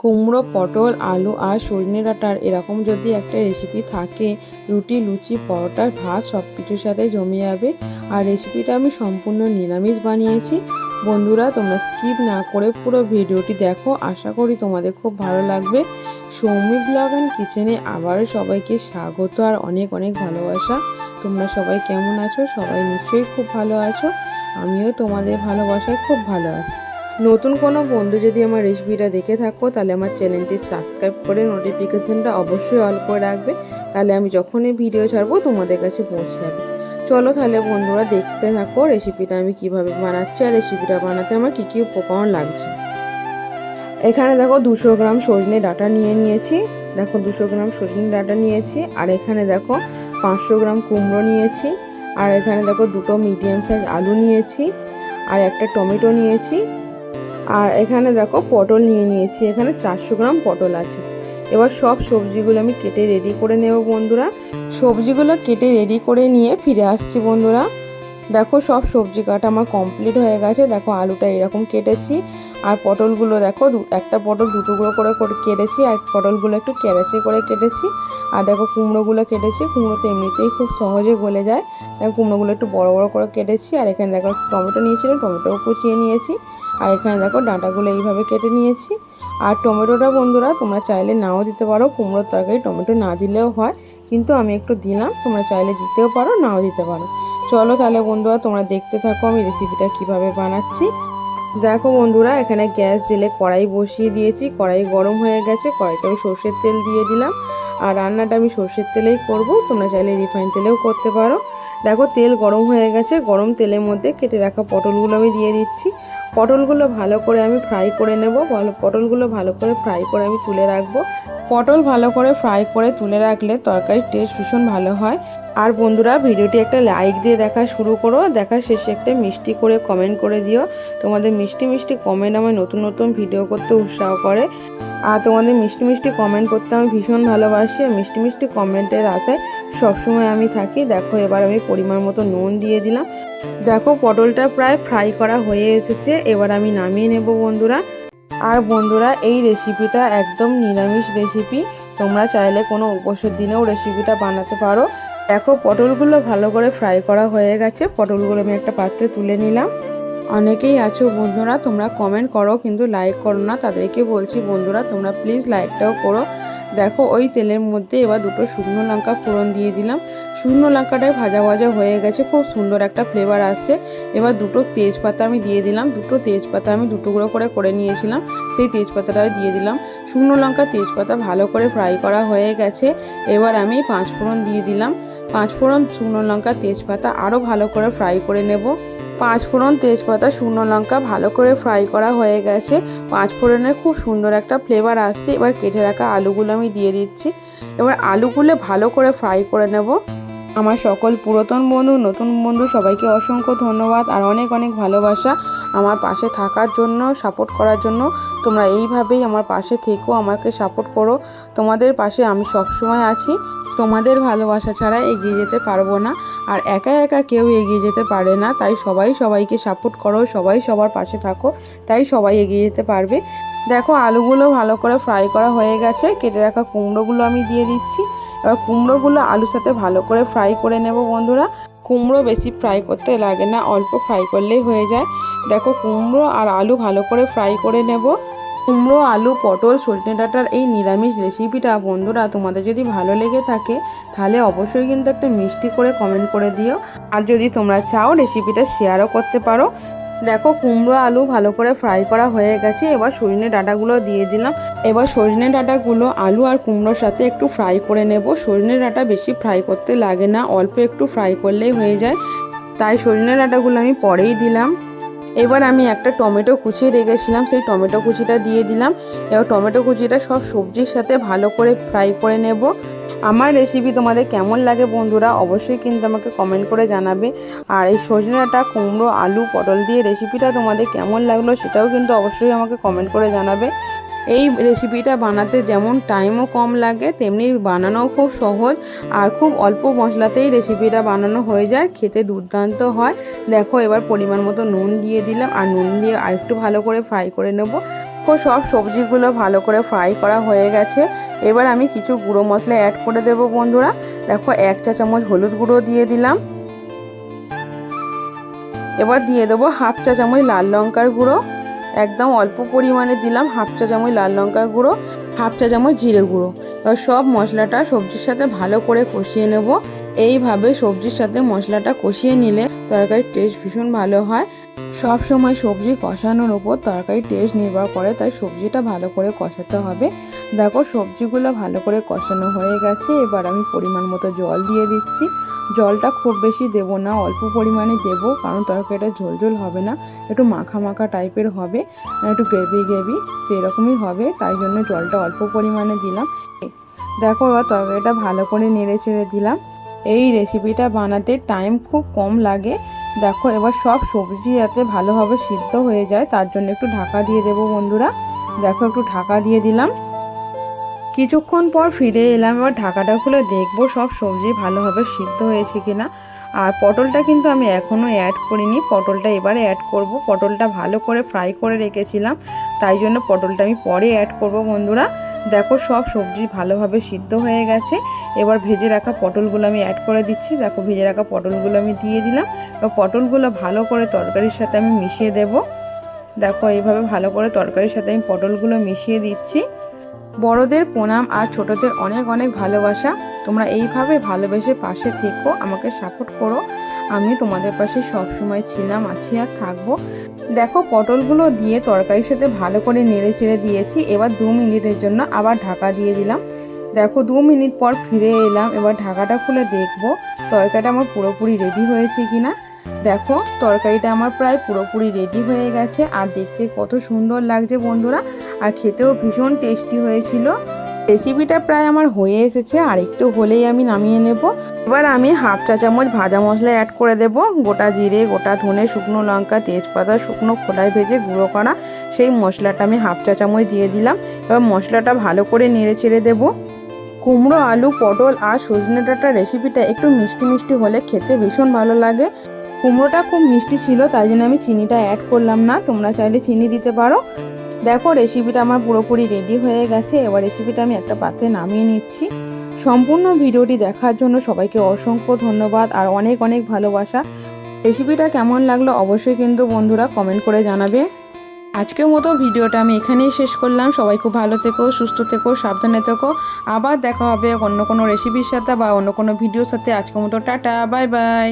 কুমড়ো, পটল, আলু আর সজনে ডাঁটার এরকম যদি একটা রেসিপি থাকে, রুটি, লুচি, পরোটা, ভাত সব কিছুর সাথে জমে যাবে। আর রেসিপিটা আমি সম্পূর্ণ নিরামিষ বানিয়েছি। বন্ধুরা, তোমরা স্কিপ না করে পুরো ভিডিওটি দেখো, আশা করি তোমাদের খুব ভালো লাগবে। সৌমি ব্লগ অ্যান্ড কিচেনে আবারও সবাইকে স্বাগত আর অনেক অনেক ভালোবাসা। তোমরা সবাই কেমন আছো? সবাই নিশ্চয়ই খুব ভালো আছো। আমিও তোমাদের ভালোবাসায় খুব ভালো আছি। নতুন কোনো বন্ধু যদি আমার রেসিপিটা দেখে থাকো, তাহলে আমার চ্যানেলটি সাবস্ক্রাইব করে নোটিফিকেশানটা অবশ্যই অল করে রাখবে, তাহলে আমি যখনই ভিডিও ছাড়বো তোমাদের কাছে পৌঁছে যাবে। চলো তাহলে বন্ধুরা, দেখতে থাকো রেসিপিটা আমি কিভাবে বানাচ্ছি আর রেসিপিটা বানাতে আমার কী কী উপকরণ লাগছে। এখানে দেখো 200 গ্রাম সজনে ডাঁটা নিয়ে নিয়েছি। দেখো 200 গ্রাম সজনে ডাঁটা নিয়েছি। আর এখানে দেখো 500 গ্রাম কুমড়ো নিয়েছি। আর এখানে দেখো 2টো মিডিয়াম সাইজ আলু নিয়েছি। আর একটা টমেটো নিয়েছি। আর এখানে দেখো পটল নিয়ে নিয়েছি। এখানে 400 গ্রাম পটল আছে। এবার সব সবজিগুলো আমি কেটে রেডি করে নেব বন্ধুরা। সবজিগুলো কেটে রেডি করে নিয়ে ফিরে আসছি বন্ধুরা। দেখো সব সবজি কাটা আমার কমপ্লিট হয়ে গেছে। দেখো আলুটা এরকম কেটেছি। আর পটলগুলো দেখো একটা পটল 2 টুকরো করে কেটেছি। আর পটলগুলো একটু কেরাচি করে কেটেছি। আর দেখো কুমড়োগুলো কেটেছি। কুমড়ো তো এমনিতেই খুব সহজে গলে যায়। দেখো কুমড়োগুলো একটু বড় বড় করে কেটেছি। আর এখানে দেখো টমেটো নিয়েছিলাম, টমেটোও কুচিয়ে নিয়েছি। আর এখানে দেখো ডাঁটাগুলো এইভাবে কেটে নিয়েছি। আর টমেটোটা বন্ধুরা তোমরা চাইলে নাও দিতে পারো, কুমড়োর তরকারি টমেটো না দিলেও হয়, কিন্তু আমি একটু দিলাম। তোমরা চাইলে দিতেও পারো, নাও দিতে পারো। চলো তাহলে বন্ধুরা, তোমরা দেখতে থাকো আমি রেসিপিটা কিভাবে বানাচ্ছি। দেখো বন্ধুরা, এখানে গ্যাস জেলে কড়াই বসিয়ে দিয়েছি। কড়াই গরম হয়ে গেছে। কড়াইতে আমি সর্ষের তেল দিয়ে দিলাম। আর রান্নাটা আমি সর্ষের তেলেই করব, তোমরা চাইলে রিফাইন তেলেও করতে পারো। দেখো তেল গরম হয়ে গেছে। গরম তেলের মধ্যে কেটে রাখা পটলগুলো আমি দিয়ে দিচ্ছি। পটলগুলো ভালো করে আমি ফ্রাই করে নেব। পটলগুলো ভালো করে ফ্রাই করে আমি তুলে রাখবো। পটল ভালো করে ফ্রাই করে তুলে রাখলে তরকারির টেস্ট ভীষণ ভালো হয়। আর বন্ধুরা, ভিডিওটি একটা লাইক দিয়ে দেখা শুরু করো। দেখার শেষে একটা মিষ্টি করে কমেন্ট করে দিও। তোমাদের মিষ্টি মিষ্টি কমেন্ট আমার নতুন নতুন ভিডিও করতে উৎসাহ করে। আর তোমাদের মিষ্টি মিষ্টি কমেন্ট করতে আমি ভীষণ ভালোবাসি। আর মিষ্টি মিষ্টি কমেন্টের আশায় সবসময় আমি থাকি। দেখো এবার আমি পরিমাণ মতো নুন দিয়ে দিলাম। দেখো পটলটা প্রায় ফ্রাই করা হয়ে এসেছে। এবার আমি নামিয়ে নেব বন্ধুরা। আর বন্ধুরা, এই রেসিপিটা একদম নিরামিষ রেসিপি। তোমরা চাইলে কোনো উপোসের দিনেও রেসিপিটা বানাতে পারো। দেখো পটলগুলো ভালো করে ফ্রাই করা হয়ে গেছে। পটলগুলো আমি একটা পাত্রে তুলে নিলাম। অনেকেই আছো বন্ধুরা তোমরা কমেন্ট করো কিন্তু লাইক করো না, তাদেরকে বলছি বন্ধুরা তোমরা প্লিজ লাইকটাও করো। দেখো ওই তেলের মধ্যে এবার 2টো শুকনো লঙ্কা ফোড়ন দিয়ে দিলাম। শুকনো লঙ্কাটাই ভাজা ভাজা হয়ে গেছে, খুব সুন্দর একটা ফ্লেভার আসছে। এবার 2টো তেজপাতা আমি দিয়ে দিলাম। 2টো তেজপাতা আমি 2 টুকরো করে নিয়েছিলাম, সেই তেজপাতাটাও দিয়ে দিলাম। শুকনো লঙ্কা তেজপাতা ভালো করে ফ্রাই করা হয়ে গেছে। এবার আমি 5 ফোড়ন দিয়ে দিলাম। 5 ফোড়ন, শুকনো লঙ্কা, তেজপাতা আরও ভালো করে ফ্রাই করে নেব। 5 ফোড়ন, তেজপাতা, শুকনো লঙ্কা ভালো করে ফ্রাই করা হয়ে গেছে। 5 ফোড়নের খুব সুন্দর একটা ফ্লেভার আসছে। এবার কেটে রাখা আলুগুলো আমি দিয়ে দিচ্ছি। এবার আলুগুলো ভালো করে ফ্রাই করে নেব। আমার সকল পুরাতন বন্ধু, নতুন বন্ধু সবাইকে অসংখ্য ধন্যবাদ আর অনেক অনেক ভালোবাসা আমার পাশে থাকার জন্য, সাপোর্ট করার জন্য। তোমরা এইভাবেই আমার পাশে থেকো, আমাকে সাপোর্ট করো। তোমাদের পাশে আমি সবসময় আছি। তোমাদের ভালোবাসা ছাড়া এগিয়ে যেতে পারবো না। আর একা একা কেউ এগিয়ে যেতে পারে না, তাই সবাই সবাইকে সাপোর্ট করো, সবাই সবার পাশে থাকো, তাই সবাই এগিয়ে যেতে পারবে। দেখো আলুগুলো ভালো করে ফ্রাই করা হয়ে গেছে। কেটে রাখা কুমড়োগুলো আমি দিয়ে দিচ্ছি। এবার কুমড়োগুলো আলুর সাথে ভালো করে ফ্রাই করে নেব বন্ধুরা। কুমড়ো বেশি ফ্রাই করতে লাগে না, অল্প ফ্রাই করলেই হয়ে যায়। দেখো কুমড়ো আর আলু ভালো করে ফ্রাই করে নেব। কুমড়ো, আলু, পটল, সজনে ডাঁটার এই নিরামিষ রেসিপিটা বন্ধুরা তোমাদের যদি ভালো লেগে থাকে, তাহলে অবশ্যই কিন্তু একটা মিষ্টি করে কমেন্ট করে দিও। আর যদি তোমরা চাও রেসিপিটা শেয়ারও করতে পারো। দেখো কুমড়ো আলু ভালো করে ফ্রাই করা হয়ে গেছে। এবার সজনে ডাঁটাগুলো দিয়ে দিলাম। এবার সজনে ডাঁটাগুলো আলু আর কুমড়োর সাথে একটু ফ্রাই করে নেব। সজনে ডাঁটা বেশি ফ্রাই করতে লাগে না, অল্প একটু ফ্রাই করলেই হয়ে যায়, তাই সজনে ডাঁটাগুলো আমি পরেই দিলাম। এবার আমি একটা টমেটো কুচিয়ে রেখেছিলাম, সেই টমেটো কুচিটা দিয়ে দিলাম। এবার টমেটো কুচিটা সব সবজির সাথে ভালো করে ফ্রাই করে নেব। আমার রেসিপি তোমাদের কেমন লাগে বন্ধুরা অবশ্যই কিন্তু আমাকে কমেন্ট করে জানাবে। আর এই সজনে ডাঁটা, কুমড়ো, আলু, পটল দিয়ে রেসিপিটা তোমাদের কেমন লাগলো সেটাও কিন্তু অবশ্যই আমাকে কমেন্ট করে জানাবে। এই রেসিপিটা বানাতে যেমন টাইমও কম লাগে, তেমনি বানানোও খুব সহজ। আর খুব অল্প মশলাতেই রেসিপিটা বানানো হয়ে যায়, খেতে দুর্দান্ত হয়। দেখো এবার পরিমাণ মতো নুন দিয়ে দিলাম। আর নুন দিয়ে আরেকটু ভালো করে ফ্রাই করে নেব। সব সবজিগুলো ভালো করে ফ্রাই করা হয়ে গেছে। এবার আমি কিছু গুঁড়ো মশলা অ্যাড করে দেব বন্ধুরা। দেখো 1 চা চামচ হলুদ গুঁড়ো দিয়ে দিলাম। এবার দিয়ে দেবো 1/2 চা চামচ লাল লঙ্কার গুঁড়ো, একদম অল্প পরিমাণে দিলাম 1/2 চা চামচ লাল লঙ্কার গুঁড়ো, 1/2 চা চামচ জিরে গুঁড়ো। এবার সব মশলাটা সবজির সাথে ভালো করে কষিয়ে নেব। এইভাবে সবজির সাথে মশলাটা কষিয়ে নিলে তরকারির টেস্ট ভীষণ ভালো হয়। সব সময় সবজি কষানোর ওপর তরকারির টেস্ট নির্ভর করে, তাই সবজিটা ভালো করে কষাতে হবে। দেখো সবজিগুলো ভালো করে কষানো হয়ে গেছে। এবার আমি পরিমাণ মতো জল দিয়ে দিচ্ছি। জলটা খুব বেশি দেব না, অল্প পরিমাণে দেব, কারণ তরকারিটা ঝোলঝোল হবে না, একটু মাখা মাখা টাইপের হবে, একটু গ্রেভি গ্রেভি সেই রকমই হবে, তাই জন্য জলটা অল্প পরিমাণে দিলাম। দেখো এবার তরকারিটা ভালো করে নেড়ে চেড়ে দিলাম। এই রেসিপিটা বানাতে টাইম খুব কম লাগে। দেখো এবার সব সবজি যাতে ভালোভাবে সিদ্ধ হয়ে যায় তার জন্য একটু ঢাকা দিয়ে দেবো বন্ধুরা। দেখো একটু ঢাকা দিয়ে দিলাম। কিছুক্ষণ পর ফিরে এলাম। এবার ঢাকাটা খুলে দেখবো সব সবজি ভালোভাবে সিদ্ধ হয়েছে কিনা। আর পটলটা কিন্তু আমি এখনও অ্যাড করিনি, পটলটা এবারে অ্যাড করব। পটলটা ভালো করে ফ্রাই করে রেখেছিলাম, তাই জন্য পটলটা আমি পরে অ্যাড করব বন্ধুরা। দেখো সব সবজি ভালোভাবে সিদ্ধ হয়ে গেছে। এবার ভেজে রাখা পটলগুলো আমি অ্যাড করে দিচ্ছি। দেখো ভেজে রাখা পটলগুলো আমি দিয়ে দিলাম। এবার পটলগুলো ভালো করে তরকারির সাথে আমি মিশিয়ে দেব। দেখো এইভাবে ভালো করে তরকারির সাথে আমি পটলগুলো মিশিয়ে দিচ্ছি। বড়দের প্রণাম আর ছোটদের অনেক অনেক ভালোবাসা। তোমরা এইভাবে ভালোবেসে পাশে থেকো, আমাকে সাপোর্ট করো। আমি তোমাদের পাশে সব সময় ছিলাম, আছি আর থাকবো। দেখো পটলগুলো দিয়ে তরকারির সাথে ভালো করে নেড়ে চেড়ে দিয়েছি। এবার 2 মিনিটের জন্য আবার ঢাকা দিয়ে দিলাম। দেখো 2 মিনিট পর ফিরে এলাম। এবার ঢাকাটা খুলে দেখবো তরকারিটা আমার পুরোপুরি রেডি হয়েছে কিনা। দেখো তরকারিটা আমার প্রায় পুরোপুরি রেডি হয়ে গেছে, আর দেখতে কত সুন্দর লাগছে বন্ধুরা, আর খেতেও ভীষণ টেস্টি হয়েছিল। রেসিপিটা প্রায় আমার হয়ে এসেছে, আর একটু হলেই আমি নামিয়ে নেব। এবার আমি 1/2 চা চামচ ভাজা মশলা অ্যাড করে দেব। গোটা জিরে, গোটা ধনে, শুকনো লঙ্কা, তেজপাতা, শুকনো খোলায় ভেজে গুঁড়ো করা সেই মশলাটা আমি 1/2 চা চামচ দিয়ে দিলাম। এবার মশলাটা ভালো করে নেড়ে চেড়ে দেবো। কুমড়ো, আলু, পটল আর সজনে ডাঁটার রেসিপিটা একটু মিষ্টি মিষ্টি হলে খেতে ভীষণ ভালো লাগে। কুমড়োটা খুব মিষ্টি ছিল, তাই জন্য আমি চিনিটা অ্যাড করলাম না, তোমরা চাইলে চিনি দিতে পারো। দেখো রেসিপিটা আমার পুরোপুরি রেডি হয়ে গেছে। এবার রেসিপিটা আমি একটা পাত্রে নামিয়ে নিচ্ছি। সম্পূর্ণ ভিডিওটি দেখার জন্য সবাইকে অসংখ্য ধন্যবাদ আর অনেক অনেক ভালোবাসা। রেসিপিটা কেমন লাগলো অবশ্যই কিন্তু বন্ধুরা কমেন্ট করে জানাবে। আজকের মতো ভিডিওটা আমি এখানেই শেষ করলাম। সবাই খুব ভালো থেকো, সুস্থ থেকো, সাবধানে থেকো। আবার দেখা হবে অন্য কোনো রেসিপির সাথে বা অন্য কোনো ভিডিওর সাথে। আজকের মতো টাটা, বাই বাই।